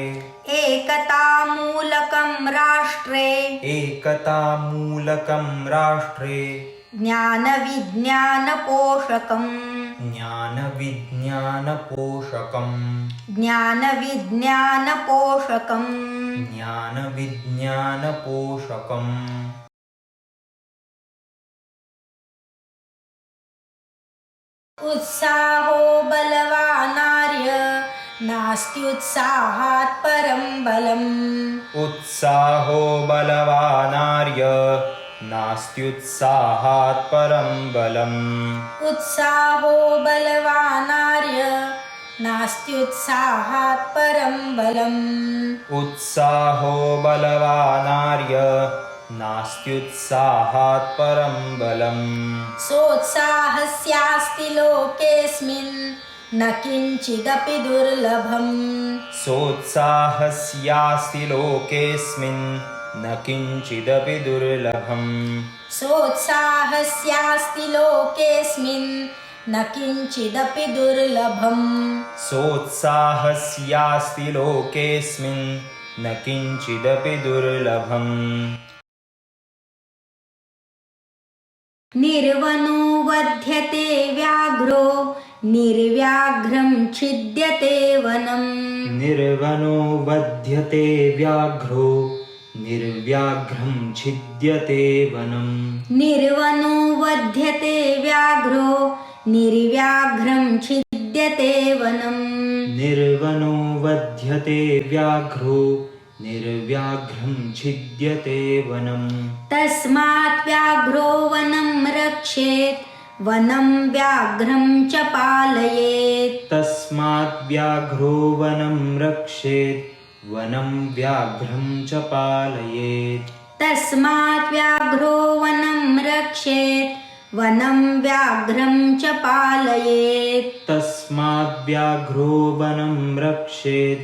[SPEAKER 2] एकतामूलकं राष्ट्रे
[SPEAKER 3] एकतामूलकं राष्ट्रे
[SPEAKER 2] ज्ञानविज्ञानपोषकम्
[SPEAKER 3] ज्ञानविज्ञानपोषकम्
[SPEAKER 2] ज्ञानविज्ञानपोषकम्
[SPEAKER 3] ज्ञानविज्ञानपोषकम्
[SPEAKER 2] उत्साहो बलवानार्य नास्त्युत्साहात् परं बलम्
[SPEAKER 3] उत्साहो बलवानार्य नास्त्युत्साहात् परं बलम्
[SPEAKER 2] उत्साहो बलवानार्य नास्त्युत्साहात् परं बलम्
[SPEAKER 3] उत्साहो बलवानार्य नास्त्युत्साहात् परं बलम्
[SPEAKER 2] सोत्साहस्यास्ति लोकेऽस्मिन् न किञ्चिदपि दुर्लभम्
[SPEAKER 3] सोत्साहस्यास्ति लोकेऽस्मिन् न किञ्चिदपि दुर्लभम्
[SPEAKER 2] सोत्साहस्यास्ति लोकेऽस्मिन् न किञ्चिदपि दुर्लभम्
[SPEAKER 3] सोत्साहस्यास्ति लोकेऽस्मिन् न किञ्चिदपि दुर्लभम्
[SPEAKER 2] निर्वनो वध्यते व्याघ्रो निर्व्याघ्रं छिद्यते वनम्
[SPEAKER 3] निर्वनो वध्यते व्याघ्रो निर्व्याघ्रं छिद्यते वनम्
[SPEAKER 2] निर्वनो वध्यते व्याघ्रो निर्व्याघ्रं छिद्यते वनम्
[SPEAKER 3] निर्वनो वध्यते व्याघ्रो निर्व्याघ्रं छिद्यते वनम्
[SPEAKER 2] तस्मात् व्याघ्रो वनं रक्षेत् वनं व्याघ्रं च पालयेत्
[SPEAKER 3] तस्मात् व्याघ्रो वनं रक्षेत् वनं व्याघ्रं च पालयेत्
[SPEAKER 2] तस्मात् व्याघ्रो वनं रक्षेत् वनं व्याघ्रं च पालयेत्
[SPEAKER 3] तस्मात् व्याघ्रो वनं रक्षेत्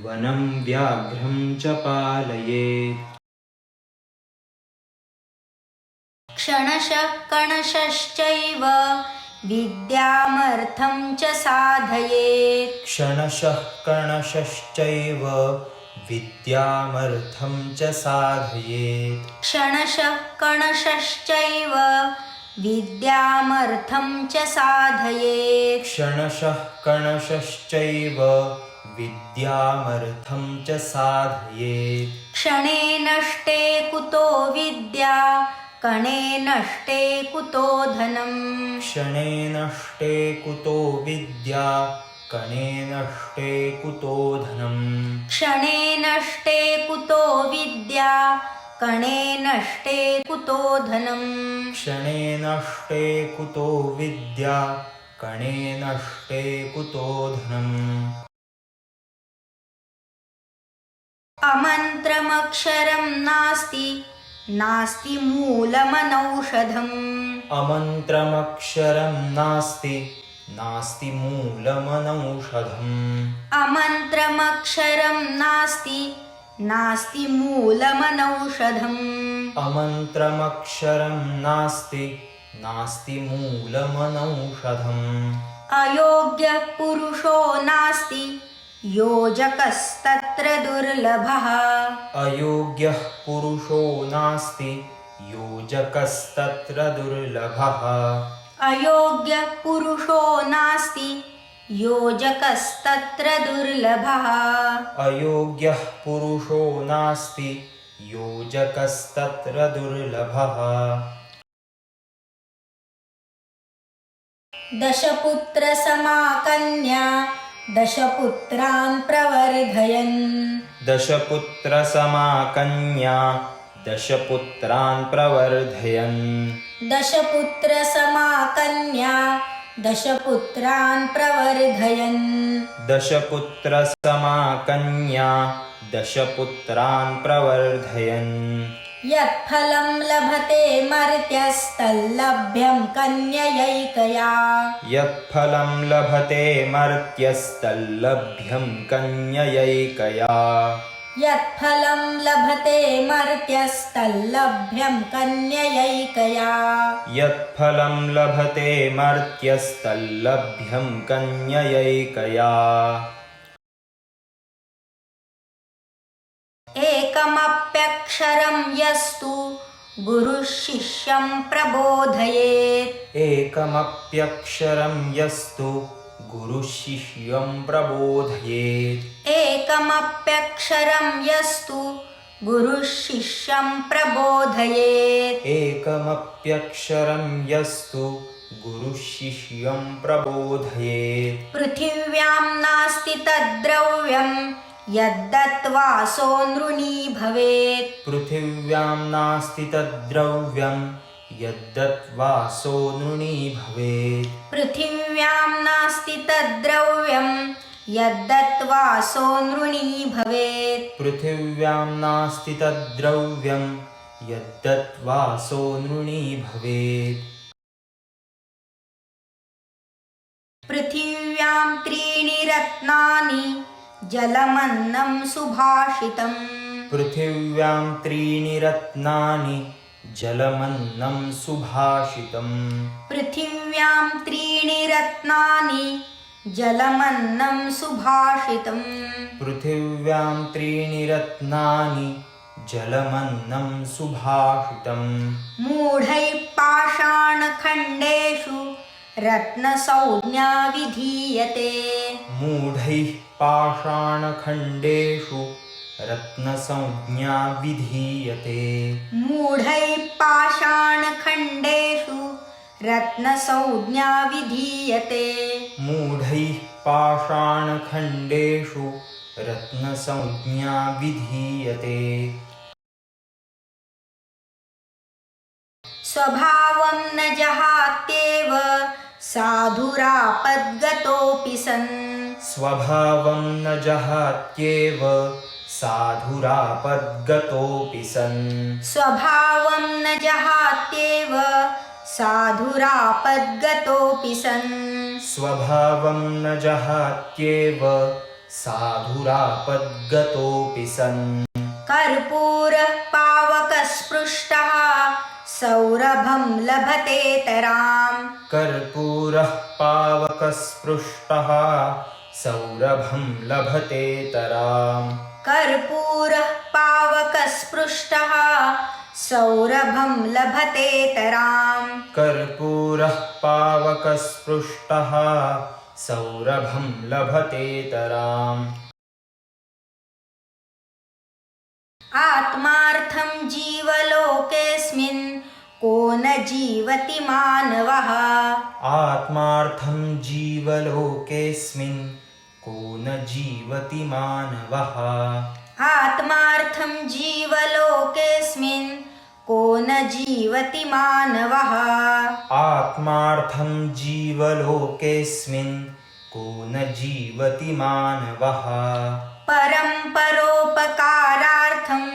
[SPEAKER 3] वनं व्याघ्रं च पालयेत्
[SPEAKER 2] क्षणशः कणशश्चैव विद्यामर्थं च साधयेत्
[SPEAKER 3] क्षणशः कणशश्चैव विद्यामर्थं च साधयेत्
[SPEAKER 2] क्षणशः कणशश्चैव विद्यामर्थं च साधयेत्
[SPEAKER 3] क्षणशः कणशश्चैव विद्यामर्थं च साधयेत्
[SPEAKER 2] क्षणे नष्टे कुतो विद्या कणे नष्टे कुतो धनम्
[SPEAKER 3] क्षणे नष्टे कुतो विद्या कणे नष्टे कुतो धनम्
[SPEAKER 2] क्षणे नष्टे कुतो विद्या कणे नष्टे कुतो धनम्
[SPEAKER 3] क्षणे नष्टे कुतो विद्या कणे नष्टे कुतो धनम्
[SPEAKER 2] अमन्त्रमक्षरं नास्ति नास्ति मूलमनौषधम्
[SPEAKER 3] अमन्त्रमक्षरं नास्ति नास्ति मूलमनौषधम्
[SPEAKER 2] अमन्त्रमक्षरं नास्ति नास्ति मूलमनौषधम्
[SPEAKER 3] अमन्त्रमक्षरं नास्ति नास्ति मूलमनौषधम्
[SPEAKER 2] अयोग्यः पुरुषो नास्ति योजकस्तत्र दुर्लभः
[SPEAKER 3] अयोग्यः पुरुषो नास्ति योजकस्तत्र दुर्लभः
[SPEAKER 2] अयोग्यः पुरुषो नास्ति योजकस्तत्र दुर्लभः
[SPEAKER 3] अयोग्यः पुरुषो नास्ति योजकस्तत्र दुर्लभः
[SPEAKER 2] दशपुत्रसमा कन्या दशपुत्रान् प्रवर्धयन्
[SPEAKER 3] दशपुत्रसमा कन्या दशपुत्रान् प्रवर्धयन्
[SPEAKER 2] दशपुत्रसमा कन्या दशपुत्रान् प्रवर्धयन्
[SPEAKER 3] दशपुत्रसमा कन्या दशपुत्रान् प्रवर्धयन्
[SPEAKER 2] यत्फलं लभते मर्त्यस्तल्लभ्यं कन्ययैकया
[SPEAKER 3] यत्फलं लभते मर्त्यस्तल्लभ्यं कन्ययैकया
[SPEAKER 2] यत्फलं लभते मर्त्यस्तल्लभ्यं कन्ययैकया
[SPEAKER 3] यत्फलं लभते मर्त्यस्तल्लभ्यं कन्ययैकया
[SPEAKER 2] एकमप्यक्षरं यस्तु गुरुः शिष्यं प्रबोधयेत्
[SPEAKER 3] एकमप्यक्षरं यस्तु गुरुः शिष्यं प्रबोधयेत्
[SPEAKER 2] एकमप्यक्षरं यस्तु गुरुः शिष्यं प्रबोधयेत्
[SPEAKER 3] एकमप्यक्षरं यस्तु गुरुः शिष्यं प्रबोधयेत्
[SPEAKER 2] पृथिव्यां नास्ति तद्द्रव्यं यद्दत्त्वा सो नृणी भवेत्
[SPEAKER 3] पृथिव्यां नास्ति तद्द्रव्यं यद्दत्त्वा सो नृणी भवेत्
[SPEAKER 2] पृथिव्यां नास्ति तद्द्रव्यं यद्दत्त्वा सो नृणी भवेत्
[SPEAKER 3] पृथिव्यां नास्ति तद्द्रव्यं यद्दत्त्वा सो नृणी भवेत्
[SPEAKER 2] पृथिव्यां त्रीणि रत्नानि जलमन्नं सुभाषितम्
[SPEAKER 3] पृथिव्यां त्रीणि रत्नानि जलमन्नं सुभाषितम्
[SPEAKER 2] पृथिव्यां त्रीणि रत्नानि जलमन्नं सुभाषितम्
[SPEAKER 3] पृथिव्यां त्रीणि रत्नानि जलमन्नं सुभाषितम्
[SPEAKER 2] मूढैः पाषाणखण्डेषु रत्नसंज्ञा विधीयते
[SPEAKER 3] मूढैः पाषाणखण्डेषु रत्नसंज्ञा विधीयते
[SPEAKER 2] मूढैः पाषाणखण्डेषु रत्नसंज्ञा विधीयते
[SPEAKER 3] मूढैः पाषाणखण्डेषु रत्नसंज्ञा विधीयते
[SPEAKER 2] स्वभावं न जहात्येव साधुरापद्गतोऽपि सन्
[SPEAKER 3] स्वभावं न जहात्येव साधुरापद्गतोऽपि सन्
[SPEAKER 2] स्वभावं न जहात्येव साधुरापद्गतोऽपि सन्
[SPEAKER 3] स्वभावं न जहात्येव साधुरापद्गतोऽपि सन्
[SPEAKER 2] कर्पूरः पावकस्पृष्टः सौरभं लभतेतराम्
[SPEAKER 3] कर्पूरः पावकस्पृष्टः सौरभं लभतेतराम्
[SPEAKER 2] कर्पूरः पावकस्पृष्टः सौरभं लभतेतराम्
[SPEAKER 3] कर्पूरः पावकस्पृष्टः सौरभं लभतेतराम्
[SPEAKER 2] आत्मार्थं जीवलोकेऽस्मिन् को न जीवति मानवः
[SPEAKER 3] आत्मार्थं जीवलोकेऽस्मिन् को न जीवति मानवः
[SPEAKER 2] आत्मार्थं जीवलोकेऽस्मिन् को न जीवति मानवः
[SPEAKER 3] आत्मार्थं जीवलोकेऽस्मिन् को न जीवति मानवः
[SPEAKER 2] परं परोपकारार्थं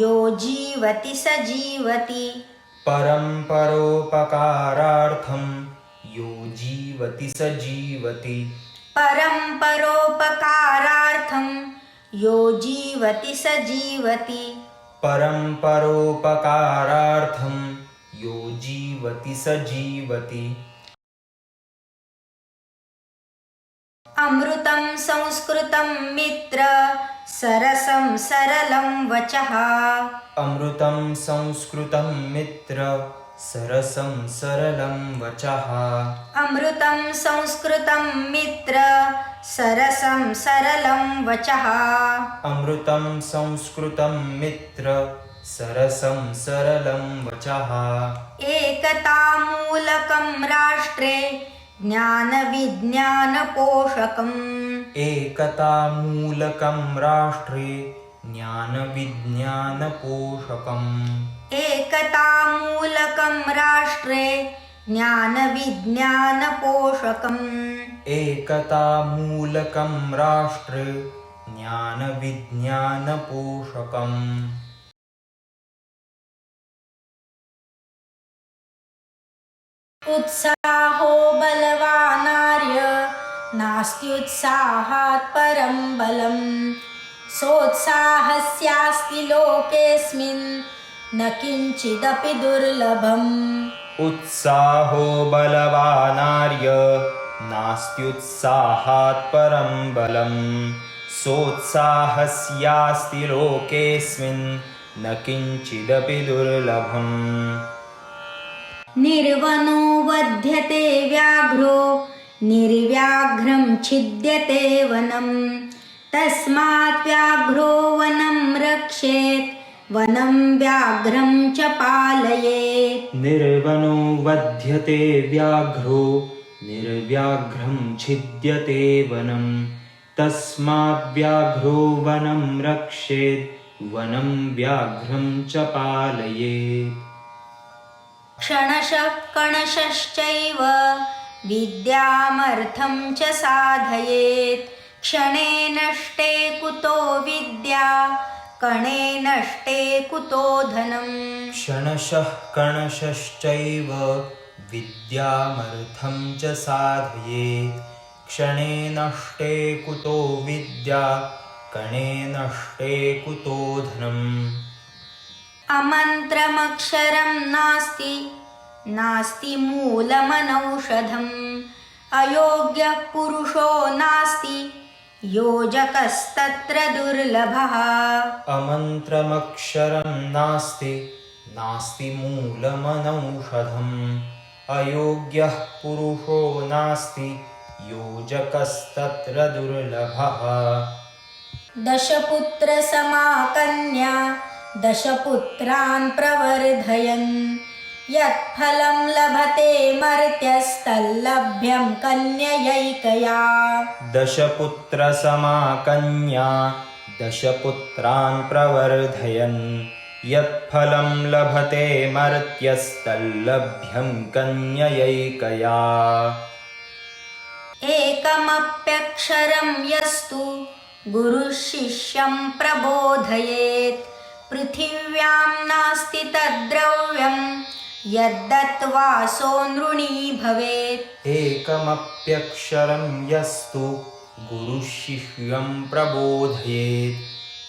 [SPEAKER 2] यो जीवति स जीवति
[SPEAKER 3] परं परोपकारार्थं यो जीवति स जीवति
[SPEAKER 2] परं परोपकारार्थं यो जीवति स जीवति
[SPEAKER 3] परं परोपकारार्थं यो जीवति स जीवति
[SPEAKER 2] अमृतं संस्कृतं मित्र सरसं सरलं वचः
[SPEAKER 3] अमृतं संस्कृतं मित्र सरसं सरलं वचः
[SPEAKER 2] अमृतं संस्कृतं मित्र सरसं सरलं वचः
[SPEAKER 3] अमृतं संस्कृतं मित्र सरसं सरलं वचः
[SPEAKER 2] एकतामूलकं राष्ट्रे ज्ञानविज्ञानपोषकम्
[SPEAKER 3] एकतामूलकं राष्ट्रे ज्ञानविज्ञानपोषकम्
[SPEAKER 2] एकतामूलकं राष्ट्रे ज्ञानविज्ञानपोषकम्
[SPEAKER 3] एकतामूलकं राष्ट्रे ज्ञानविज्ञानपोषकम्
[SPEAKER 2] उत्साहो बलवानार्य नास्त्युत्साहात् परं बलम् सोत्साहस्यास्ति लोकेऽस्मिन् न किञ्चिदपि दुर्लभम्
[SPEAKER 3] उत्साहो बलवानार्य नास्त्युत्साहात् परं बलम् सोत्साहस्यास्ति लोकेऽस्मिन् न किञ्चिदपि दुर्लभम्
[SPEAKER 2] निर्वनो वध्यते व्याघ्रो निर्व्याघ्रं छिद्यते वनं तस्मात् व्याघ्रो वनं रक्षेत् वनं व्याघ्रं च पालयेत्
[SPEAKER 3] निर्वनो वध्यते व्याघ्रो निर्व्याघ्रं छिद्यते वनं तस्मात् व्याघ्रो वनं रक्षेत् वनं व्याघ्रं च पालयेत्
[SPEAKER 2] क्षणशः कणशश्चैव विद्यामर्थं च साधयेत् क्षणे नष्टे कुतो विद्या कणे नष्टे कुतो धनम्
[SPEAKER 3] क्षणशः कणशश्चैव विद्यामर्थं च साधयेत् क्षणे नष्टे कुतो विद्या कणे नष्टे कुतो धनम्
[SPEAKER 2] अमन्त्रमक्षरं नास्ति नास्ति मूलमनौषधम् अयोग्यः पुरुषो नास्ति योजकस्तत्र दुर्लभः
[SPEAKER 3] अमन्त्रमक्षरं नास्ति नास्ति मूलमनौषधम् अयोग्यः पुरुषो नास्ति योजकस्तत्र दुर्लभः
[SPEAKER 2] दशपुत्रसमा कन्या दशपुत्रान् प्रवर्धयन् यत्फलं लभते मर्त्यस्तल्लभ्यं कन्ययैकया
[SPEAKER 3] दशपुत्रसमा कन्या दशपुत्रान् प्रवर्धयन् यत्फलं लभते मर्त्यस्तल्लभ्यं कन्ययैकया
[SPEAKER 2] एकमप्यक्षरं यस्तु गुरुशिष्यं प्रबोधयेत् पृथिव्यां नास्ति तद्द्रव्यं यद्दत्त्वा सो नृणी भवेत्
[SPEAKER 3] एकमप्यक्षरं यस्तु गुरुशिष्यं प्रबोधयेत्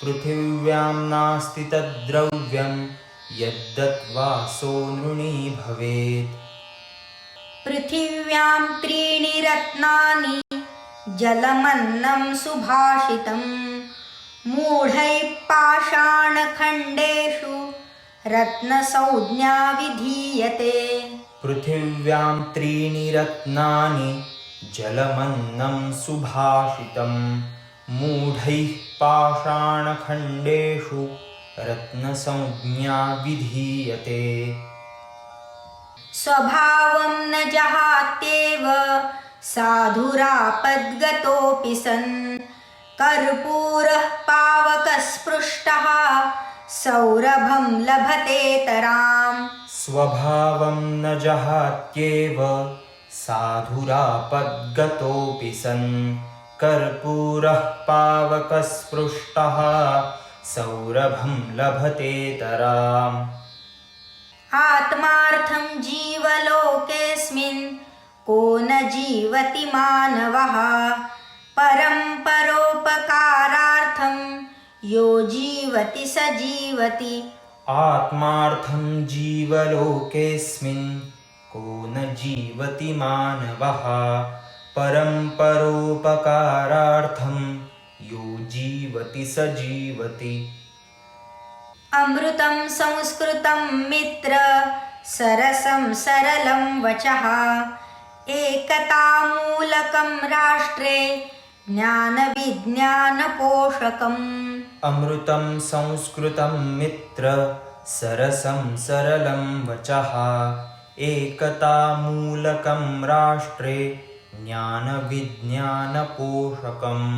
[SPEAKER 3] पृथिव्यां नास्ति तद्द्रव्यं यद्दत्त्वा सो नृणी भवेत्
[SPEAKER 2] पृथिव्यां त्रीणि रत्नानि जलमन्नं सुभाषितम् मूढैः पाषाणखण्डेषु रत्नसंज्ञा विधीयते
[SPEAKER 3] पृथिव्यां त्रीणि रत्नानि जलमन्नं सुभाषितं मूढैः पाषाणखण्डेषु रत्नसंज्ञा विधीयते
[SPEAKER 2] स्वभावं न जहात्येव साधुरापद्गतोऽपि सन् कर्पूरः पावकस्पृष्टः सौरभं लभतेतराम्
[SPEAKER 3] स्वभावं न जहात्येव साधुरापद्गतोऽपि सन् कर्पूरः पावकस्पृष्टः सौरभं लभतेतराम्
[SPEAKER 2] आत्मार्थं जीवलोकेऽस्मिन् को न जीवति मानवः परं परोपकारार्थं यो जीवति स जीवति
[SPEAKER 3] आत्मार्थं जीवलोकेऽस्मिन् को न जीवति मानवः परं परोपकारार्थं यो जीवति स जीवति
[SPEAKER 2] अमृतं संस्कृतं मित्र सरसं सरलं वचः एकतामूलकं राष्ट्रे ज्ञानविज्ञानपोषकम्
[SPEAKER 3] अमृतं संस्कृतं मित्र सरसं सरलं वचः एकतामूलकं राष्ट्रे ज्ञानविज्ञानपोषकम्